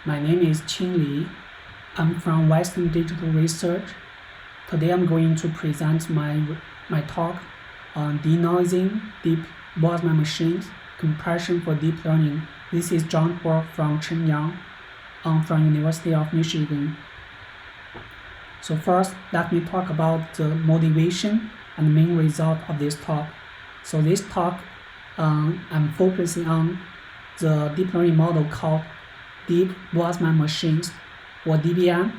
My name is QingLi. I'm from Western Digital Research. Today I'm going to present my talk on denoising deep Boltzmann machines, compression for deep learning. This is joint work from Shenyang from University of Michigan. So first, let me talk about the motivation and main result of this talk. So this talk, I'm focusing on the deep learning model called Deep Boltzmann Machines, or DBM.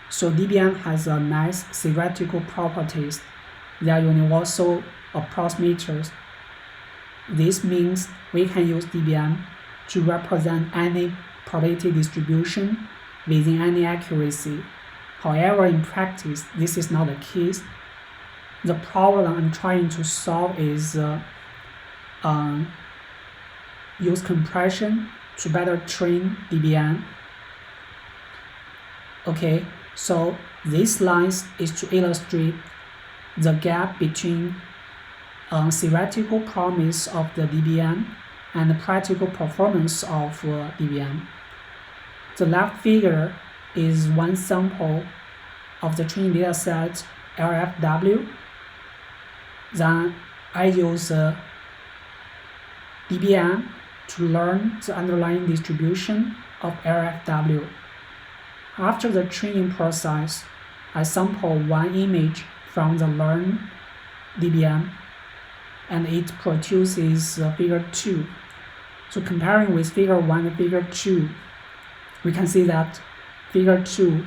So DBM has a nice theoretical properties. They are universal approximators. This means we can use DBM to represent any probability distribution within any accuracy. However, in practice, this is not the case. The problem I'm trying to solve is use compression to better train DBM. Okay, so this line is to illustrate the gap between theoretical promise of the DBM and the practical performance of DBM. The left figure is one sample of the training data set LFW. Then I use DBM to learn the underlying distribution of LFW. After the training process, I sample one image from the learned DBM, and it produces figure 2. So comparing with figure 1 and figure 2, we can see that figure 2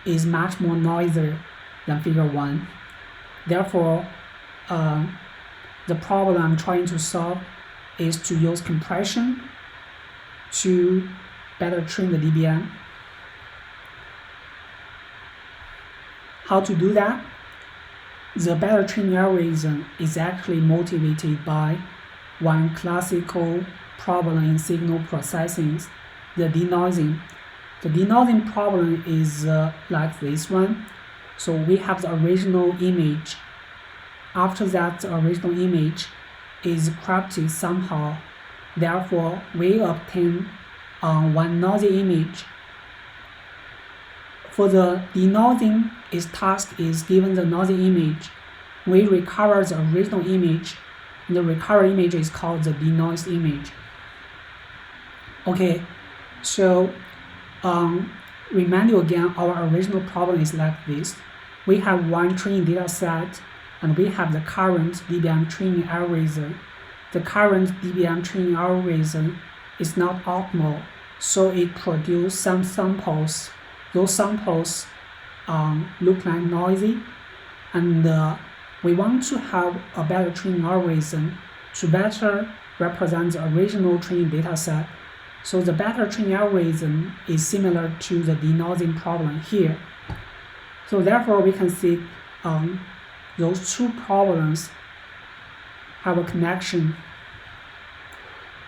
is much more noisier than figure 1. Therefore, the problem I'm trying to solve is to use compression to better train the DBM. How to do that? The better training algorithm is actually motivated by one classical problem in signal processing, the denoising. The denoising problem is like this one. So we have the original image. After that, the original image is corrupted somehow. Therefore, we obtain one noisy image. For the denoising, its task is given the noisy image. We recover the original image, and the recovered image is called the denoised image. Okay, so remind you again, our original problem is like this. We have one training data set, and we have the current DBM training algorithm. The current DBM training algorithm is not optimal, so it produces some samples. Those samples look like noisy, and we want to have a better training algorithm to better represent the original training data set. So the better training algorithm is similar to the denoising problem here. So therefore, we can see those two problems have a connection.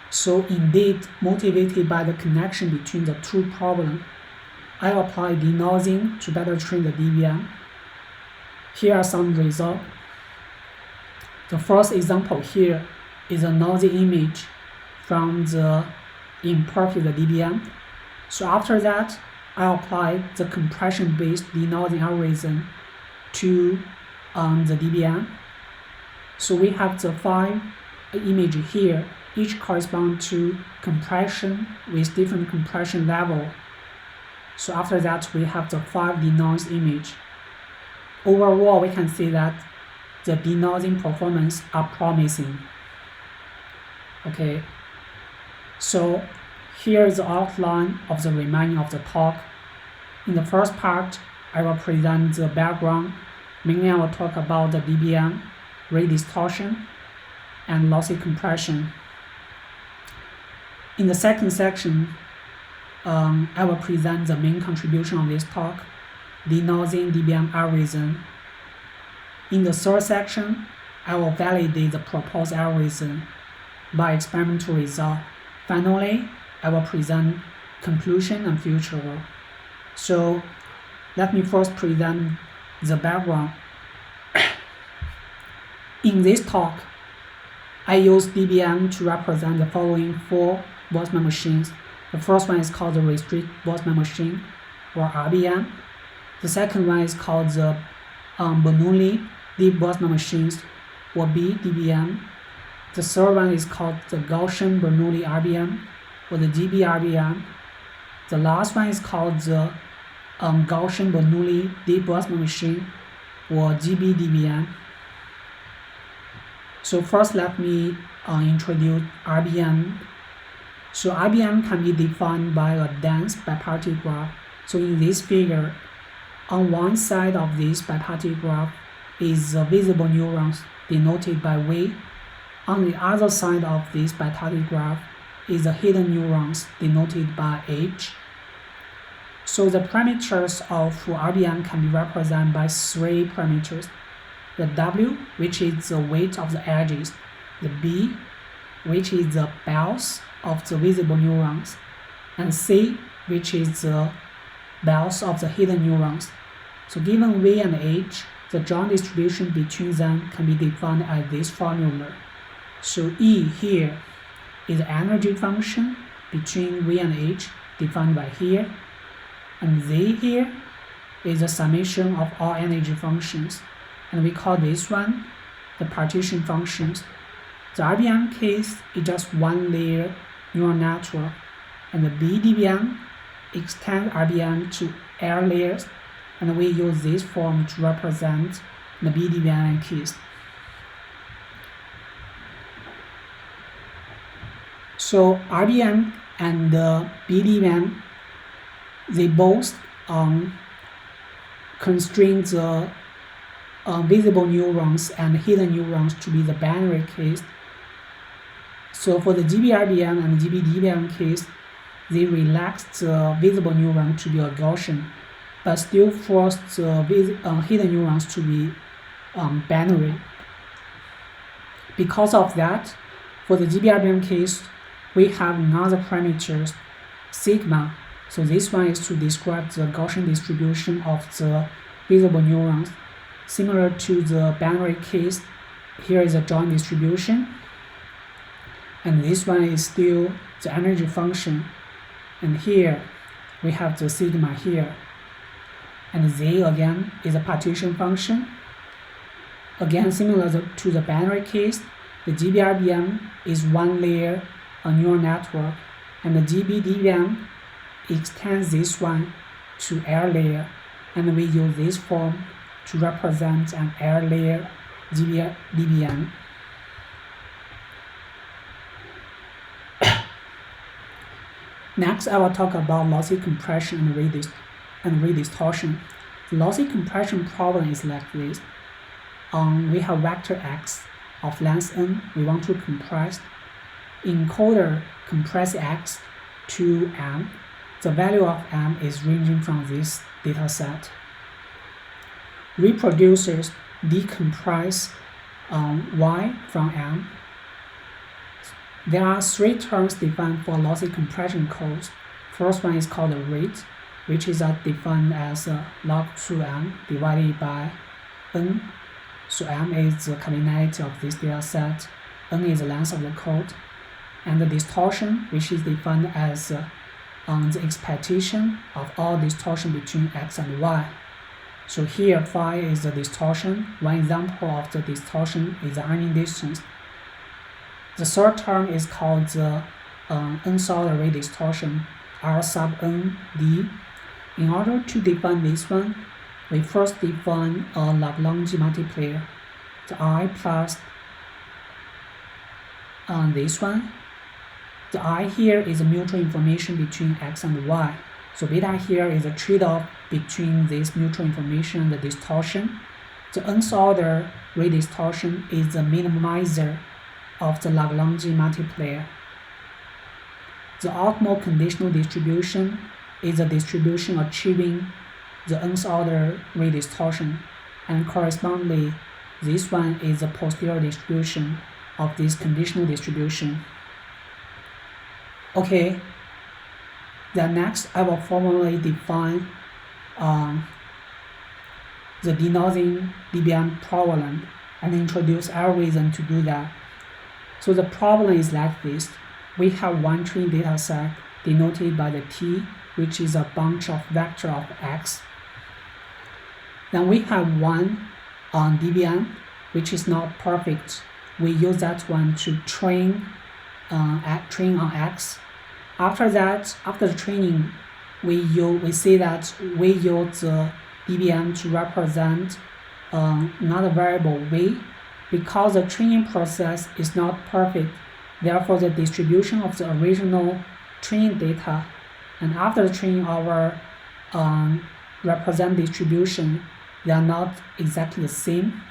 So indeed, motivated by the connection between the two problems, I apply denoising to better train the DBM. Here are some results. The first example here is a noisy image from the imperfect DBM. So after that, I apply the compression-based denoising algorithm to the DBM. So we have the 5 images here, each correspond to compression with different compression level. So after that, we have the 5 denoised image. Overall, we can see that the denoising performance are promising. Okay, so here is the outline of the remaining of the talk. In the first part, I will present the background. Mainly, I will talk about the DBM, rate distortion, and lossy compression. In the second section, I will present the main contribution of this talk, denoising DBM algorithm. In the third section, I will validate the proposed algorithm by experimental result. Finally, I will present conclusion and future work. So let me first present the background. In this talk, I use DBM to represent the following 4 Boltzmann machines. The The first one is called the restrict Boltzmann machine, or RBM. The second one is called the Bernoulli deep Boltzmann machines, or BDBM. The third one is called the Gaussian Bernoulli RBM, or the GBRBM. The last one is called the Gaussian Bernoulli deep Boltzmann machine, or GBDBM. So first let me introduce RBM. So RBM can be defined by a dense bipartite graph. So in this figure, on one side of this bipartite graph is the visible neurons denoted by V. On the other side of this bipartite graph is the hidden neurons denoted by H. So the parameters of RBM can be represented by three parameters. The W, which is the weight of the edges, the B, which is the bells of the visible neurons, and C, which is the bells of the hidden neurons. So given V and H, the joint distribution between them can be defined as this formula. So E here is the energy function between V and H defined by here, and Z here is the summation of all energy functions, and we call this one the partition functions. The RBM case is just one layer neural network, and the BDBM extends RBM to L layers, and we use this form to represent the BDBM case. So RBM and BDBM, they both constrain the visible neurons and hidden neurons to be the binary case. So for the GBRBM and GBDBM case, they relax the visible neuron to be a Gaussian, but still force the hidden neurons to be binary. Because of that, for the GBRBM case, we have another parameters, sigma. So this one is to describe the Gaussian distribution of the visible neurons. Similar to the binary case, here is a joint distribution, and this one is still the energy function, and here we have the sigma here, and Z again is a partition function. Again, similar to the binary case, the GBRBM is one layer a neural network, and the GBDBM extends this one to L layer, and we use this form to represent an L layer GBDBM. Next, I will talk about lossy compression and redistortion. The lossy compression problem is like this. We have vector x of length n we want to compress. Encoder compress x to m. The value of m is ranging from this data set. Reproducers decompress y from m. There are three terms defined for lossy compression codes. First one is called the rate, which is defined as log 2m divided by n. So m is the cardinality of this data set, n is the length of the code, and the distortion, which is defined as the expectation of all distortion between x and y. So here phi is the distortion. One example of the distortion is the earning distance. The third term is called the unsorted rate distortion, R sub n d. In order to define this one, we first define a Lagrange multiplier, the I plus this one. The I here is the mutual information between x and y. So beta here is a trade-off between this mutual information and the distortion. The unsorted rate distortion is the minimizer of the Lagrange multiplier. The optimal conditional distribution is a distribution achieving the unsorted rate distortion, and correspondingly, this one is the posterior distribution of this conditional distribution. Okay, then next I will formally define the denoising DBM problem and introduce algorithm to do that. So the problem is like this. We have one training data set denoted by the t, which is a bunch of vector of x. Then we have one dBm, which is not perfect. We use that one to train on x. After that, after the training, we see that we use the dBm to represent another variable v, because the training process is not perfect. Therefore, the distribution of the original training data and after the training our represent distribution, they are not exactly the same.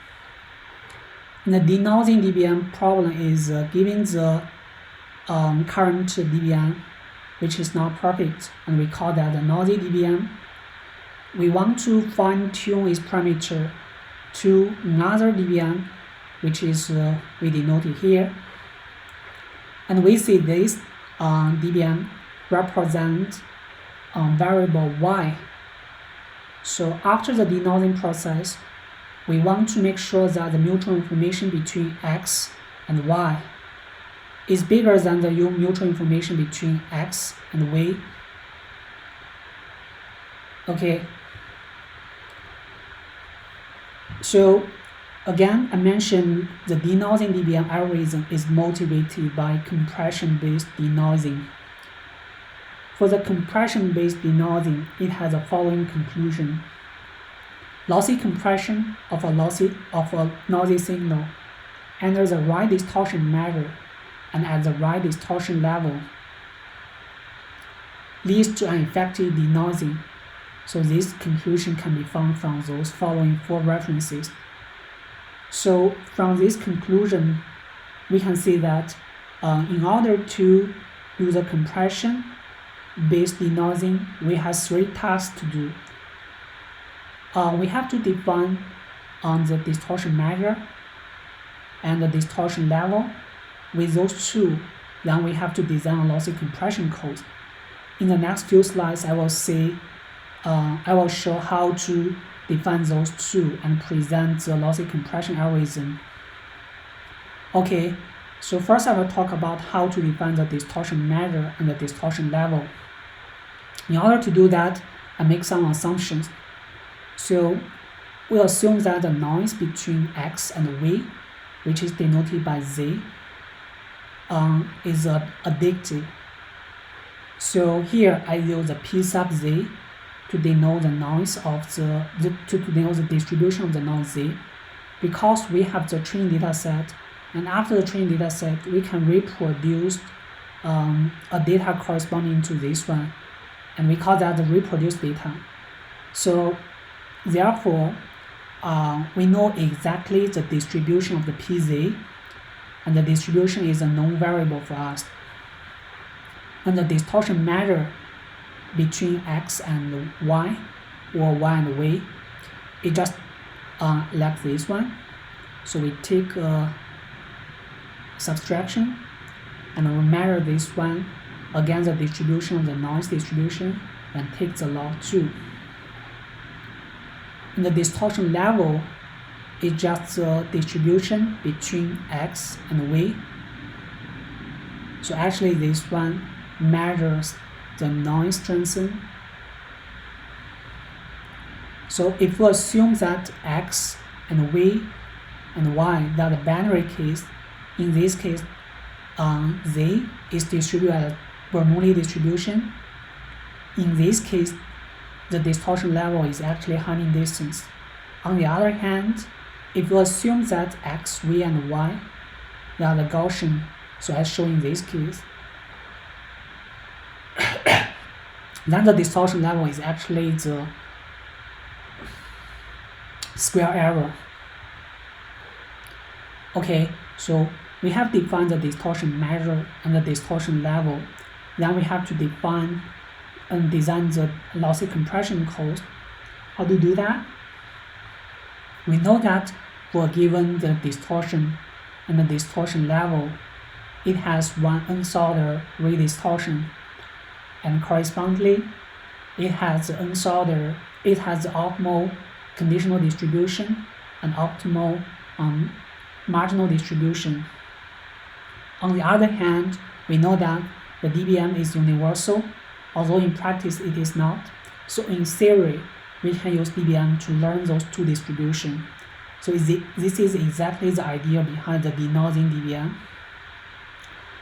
And the denoising dBm problem is given the current dBm, which is not perfect, and we call that the noisy dBm. We want to fine-tune its parameter to another dBm, which is we denoted here. And we see this dBm represent variable y. So after the denoising process, we want to make sure that the mutual information between x and y is bigger than the mutual information between x and v. Okay. So again, I mentioned the denoising dBm algorithm is motivated by compression-based denoising. For the compression-based denoising, it has the following conclusion. Lossy compression of a noisy signal under the right distortion measure and at the right distortion level leads to an effective denoising. So this conclusion can be found from those following 4 references. So from this conclusion, we can see that in order to do the compression-based denoising, we have 3 tasks to do. We have to define the distortion measure and the distortion level. With those 2, then we have to design a lossy compression code. In the next few slides, I will show how to define those 2 and present the lossy compression algorithm. Okay, so first I will talk about how to define the distortion measure and the distortion level. In order to do that, I make some assumptions. So we assume that the noise between x and v, which is denoted by z, is additive. So here I use the p sub z to denote the noise of to denote the distribution of the noise z, because we have the training data set, and after the training data set we can reproduce a data corresponding to this one, and we call that the reproduced data. So therefore we know exactly the distribution of the pz, and the distribution is a known variable for us, and the distortion measure between x and y, or y and v, it just like this one. So we take a subtraction and we measure this one against the distribution of the noise distribution and take the log 2. And the distortion level is just the distribution between x and v. So actually this one measures the noise transient. So if we assume that x and v and y are the binary case, in this case z is distributed as Bernoulli distribution. In this case, the distortion level is actually Hamming distance. On the other hand, if we assume that x, v, and y are the Gaussian, so as shown in this case, then the distortion level is actually the square error. Okay, so we have defined the distortion measure and the distortion level. Then we have to define and design the lossy compression code. How to do that? We know that for given the distortion and the distortion level, it has one unsorted redistortion, and correspondingly, it has the optimal conditional distribution and optimal marginal distribution. On the other hand, we know that the dBm is universal, although in practice it is not. So in theory, we can use dBm to learn those two distributions. So this is exactly the idea behind the denoising dBm.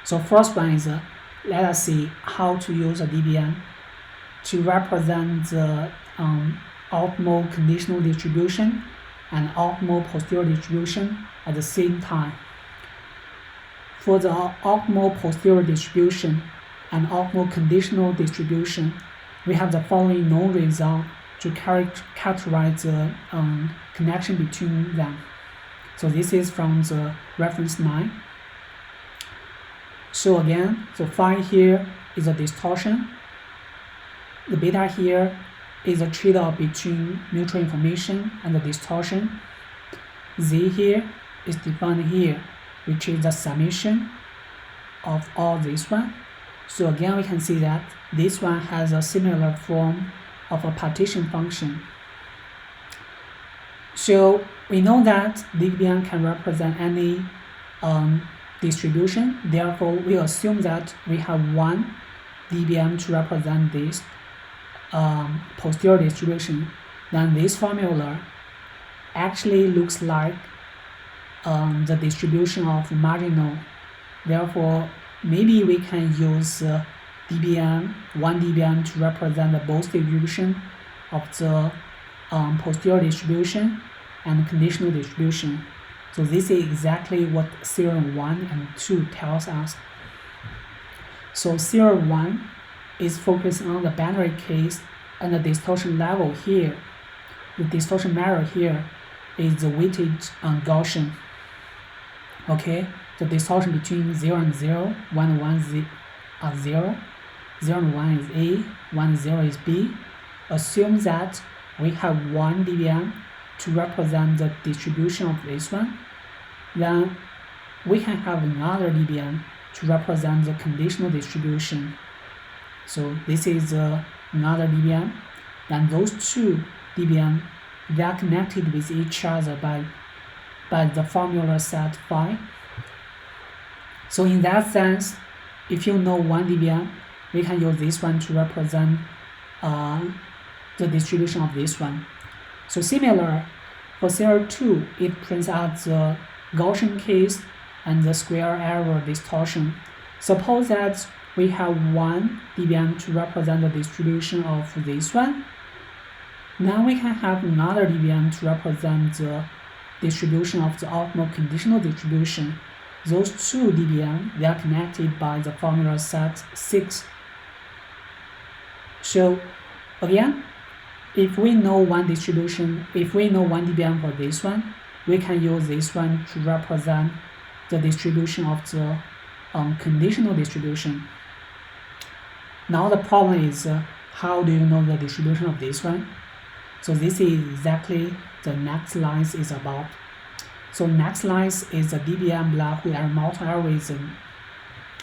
So first one is, let us see how to use a dBm to represent the optimal conditional distribution and optimal posterior distribution at the same time. For the optimal posterior distribution and optimal conditional distribution, we have the following known result to characterize the connection between them. So this is from the reference 9. So again, the phi here is a distortion. The beta here is a trade-off between mutual information and the distortion. Z here is defined here, which is the summation of all this one. So again, we can see that this one has a similar form of a partition function. So we know that dBm can represent any distribution. Therefore, we assume that we have one dBm to represent this posterior distribution. Then this formula actually looks like the distribution of marginal. Therefore, maybe we can use one dBm to represent both distribution of the posterior distribution and conditional distribution. So this is exactly what theorem 1 and 2 tells us. So theorem 1 is focused on the binary case and the distortion level here. The distortion measure here is the weighted Gaussian. Okay, the distortion between 0 and 0, 1 and 1 is 0, 0 and 1 is A, 1 and 0 is B. Assume that we have one dBm to represent the distribution of this one. Then we can have another dBm to represent the conditional distribution. So this is another dBm. Then those two dBm, they are connected with each other by the formula set phi. So in that sense, if you know one dBm, we can use this one to represent the distribution of this one. So similar, for theorem 2, it prints out the Gaussian case and the square error distortion. Suppose that we have one dBm to represent the distribution of this one. Now we can have another dBm to represent the distribution of the optimal conditional distribution. Those two dBm, they are connected by the formula set 6. So again, if we know one distribution, if we know one dBm for this one, we can use this one to represent the distribution of the conditional distribution. Now the problem is, how do you know the distribution of this one? So this is exactly the next line is about. So next line is a dBm black hole model algorithm.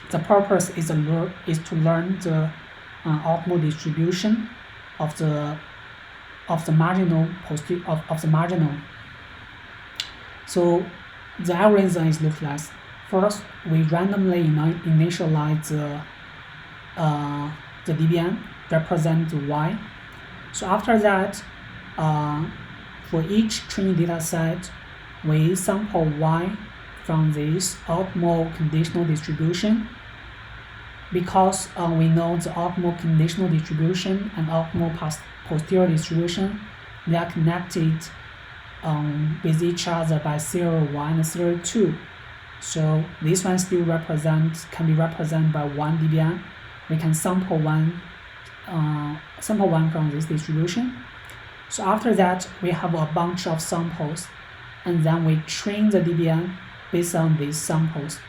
The purpose is to learn the optimal distribution of the marginal of the marginal. So the algorithm is looked like. First, we randomly initialize the dBm represent y. So after that, for each training data set, we sample y from this optimal conditional distribution. Because we know the optimal conditional distribution and optimal posterior distribution, they are connected with each other by theorem 1 and theorem 2. So this one still can be represented by one dBm. We can sample one from this distribution. So after that, we have a bunch of samples, and then we train the dBm based on these samples.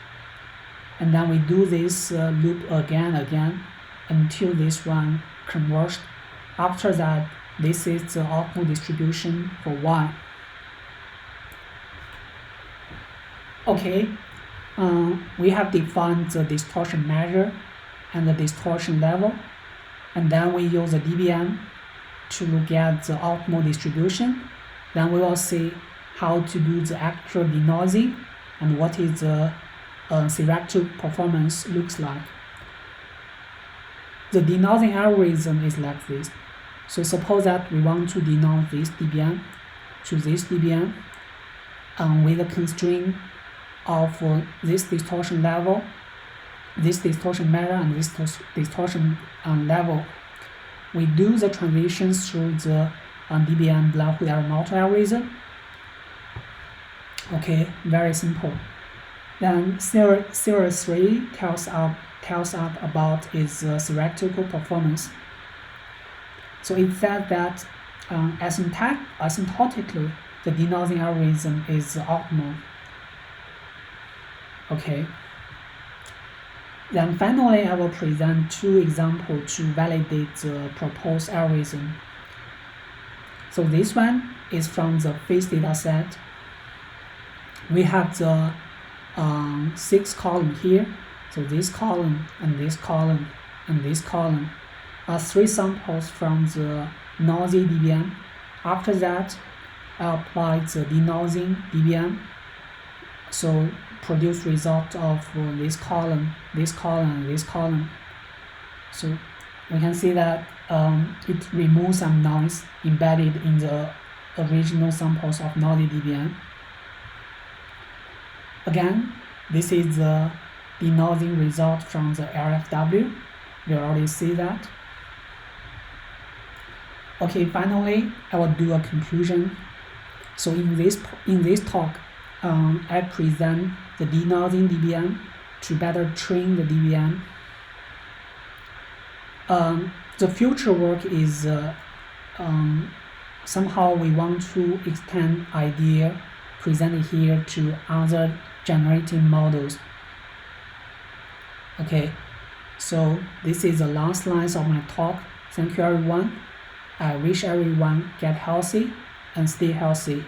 And then we do this loop again until this one converged. After that, this is the optimal distribution for y. Okay, we have defined the distortion measure and the distortion level, and then we use the dBm to look at the optimal distribution. Then we will see how to do the actual denoising and what is the theoretical performance looks like. the denoising algorithm is like this. So suppose that we want to denoise this dBm to this dBm with a constraint of this distortion level, this distortion measure, and this distortion level. We do the transitions through the dBm Black-Hood-Yamamoto algorithm. Okay, very simple. Then theory 3 tells us about its theoretical performance. So it said that asymptotically, the denoising algorithm is optimal. Okay. Then finally, I will present 2 examples to validate the proposed algorithm. So this one is from the phase data set. We have the 6 columns here. So this column and this column and this column are 3 samples from the noisy dBm. After that, I apply the denoising dBm. So produce result of this column, and this column. So we can see that it removes some noise embedded in the original samples of noisy dBm. Again, this is the denoising result from the LFW. We already see that. Okay, finally, I will do a conclusion. So in this talk, I present the denoising dBm to better train the dBm. The future work is somehow we want to extend idea presented here to other generative models. Okay, so this is the last lines of my talk. Thank you everyone. I wish everyone get healthy and stay healthy.